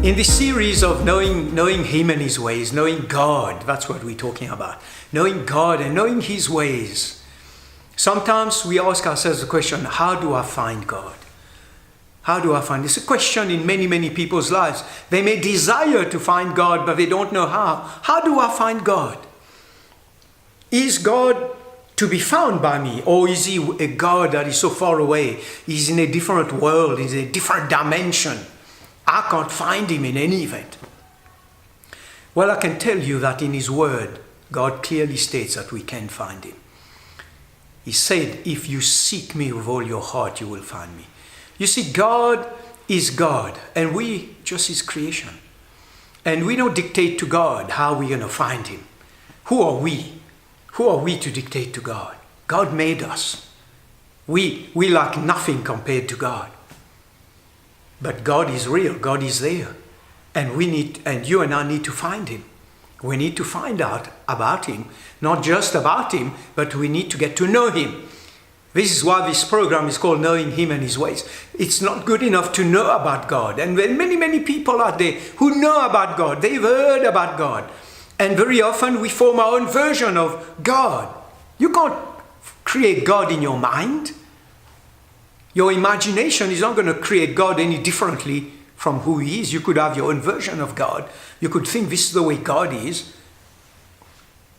In this series of knowing Him and His ways, knowing God, that's what we're talking about. Knowing God and knowing His ways. Sometimes we ask ourselves the question, how do I find God? How do I find? It's a question in many people's lives. They may desire to find God, but they don't know how. How do I find God? Is God to be found by me? Or is He a God that is so far away? He's in a different world, He's in a different dimension. I can't find Him in any event. Well, I can tell you that in His Word, God clearly states that we can find Him. He said, if you seek me with all your heart, you will find me. You see, God is God, and we just His creation. And we don't dictate to God how we're going to find Him. Who are we? Who are we to dictate to God? God made us. We lack nothing compared to God. But God is real. God is there. And you and I need to find Him. We need to find out about Him. Not just about Him, but we need to get to know Him. This is why this program is called Knowing Him and His Ways. It's not good enough to know about God. And there are many people out there who know about God. They've heard about God. And very often we form our own version of God. You can't create God in your mind. Your imagination is not going to create God any differently from who He is. You could have your own version of God. You could think this is the way God is.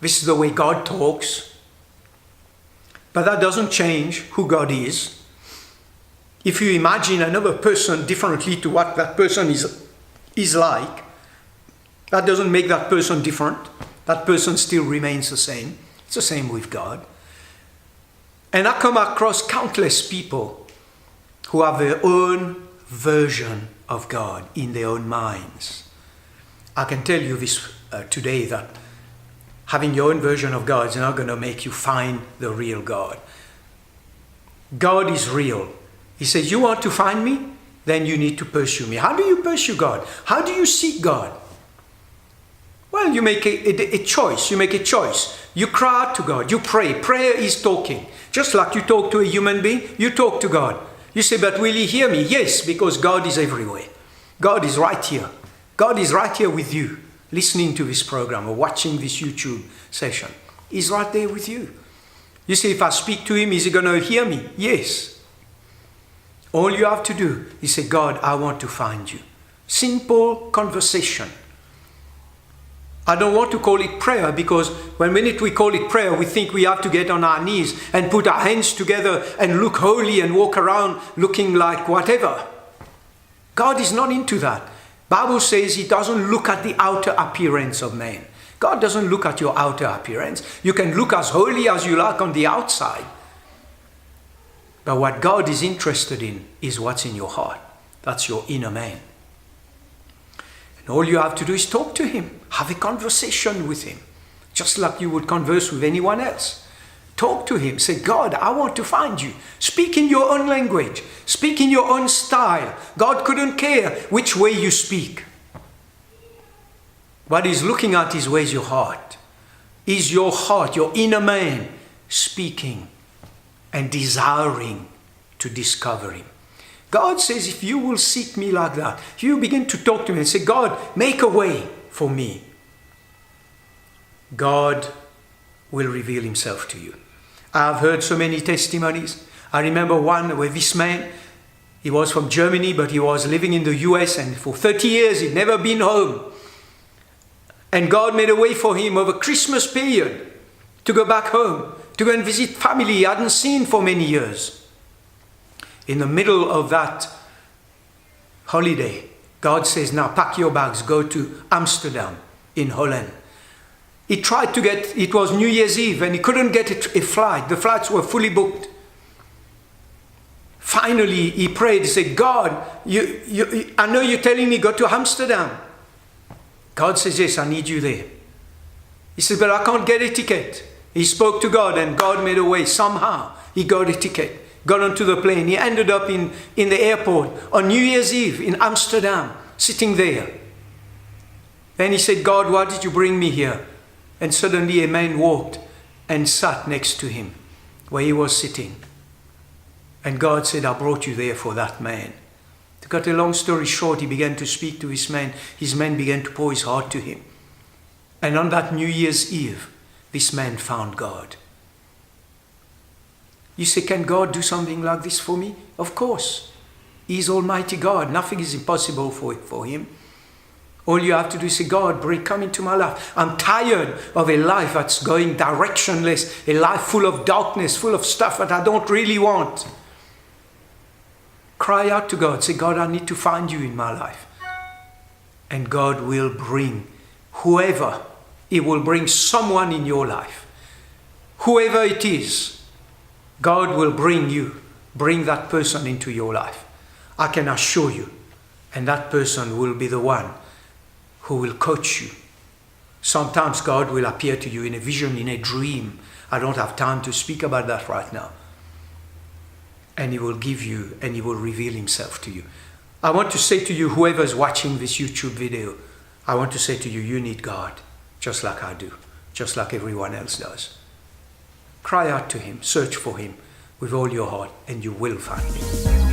This is the way God talks. But that doesn't change who God is. If you imagine another person differently to what that person is like, that doesn't make that person different. That person still remains the same. It's the same with God. And I come across countless people who have their own version of God in their own minds. I can tell you this today, that having your own version of God is not going to make you find the real God. God is real. He says, you want to find me? Then you need to pursue me. How do you pursue God? How do you seek God? Well, you make a choice. You make a choice. You cry out to God. You pray. Prayer is talking. Just like you talk to a human being, you talk to God. You say, but will He hear me? Yes, because God is everywhere. God is right here. God is right here with you, listening to this program or watching this YouTube session. He's right there with you. You say, if I speak to Him, is He going to hear me? Yes. All you have to do is say, God, I want to find you. Simple conversation. I don't want to call it prayer, because when we call it prayer, we think we have to get on our knees and put our hands together and look holy and walk around looking like whatever. God is not into that. Bible says He doesn't look at the outer appearance of man. God doesn't look at your outer appearance. You can look as holy as you like on the outside. But what God is interested in is what's in your heart. That's your inner man. And all you have to do is talk to Him. Have a conversation with Him. Just like you would converse with anyone else. Talk to Him. Say, God, I want to find you. Speak in your own language. Speak in your own style. God couldn't care which way you speak. What He's looking at is, where's your heart? Is your heart, your inner man, speaking and desiring to discover Him? God says, if you will seek me like that, if you begin to talk to me and say, God, make a way for me, God will reveal Himself to you. I've heard so many testimonies. I remember one where this man, he was from Germany, but he was living in the US, and for 30 years he'd never been home. And God made a way for him over Christmas period to go back home, to go and visit family he hadn't seen for many years. In the middle of that holiday, God says, now pack your bags, go to Amsterdam in Holland. He tried to get, it was New Year's Eve, and he couldn't get a flight. The flights were fully booked. Finally, he prayed, he said, God, I know you're telling me go to Amsterdam. God says, yes, I need you there. He said, but I can't get a ticket. He spoke to God, and God made a way. Somehow, he got a ticket. Got onto the plane. He ended up in the airport on New Year's Eve in Amsterdam, sitting there. Then he said, God, why did you bring me here? And suddenly a man walked and sat next to him where he was sitting. And God said, I brought you there for that man, to cut a long story short, he began to speak to his men. His men began to pour his heart to him. And on that New Year's Eve, this man found God. You say, can God do something like this for me? Of course. He's Almighty God. Nothing is impossible for him. All you have to do is say, God, come into my life. I'm tired of a life that's going directionless, a life full of darkness, full of stuff that I don't really want. Cry out to God. Say, God, I need to find you in my life. And God will bring whoever. He will bring someone in your life. Whoever it is, God will bring that person into your life. I can assure you. And that person will be the one who will coach you. Sometimes God will appear to you in a vision, in a dream. I don't have time to speak about that right now. And he will give you, and he will reveal himself to you. I want to say to you, whoever is watching this YouTube video, I want to say to you, you need God, just like I do, just like everyone else does. Cry out to him, search for him with all your heart, and you will find him.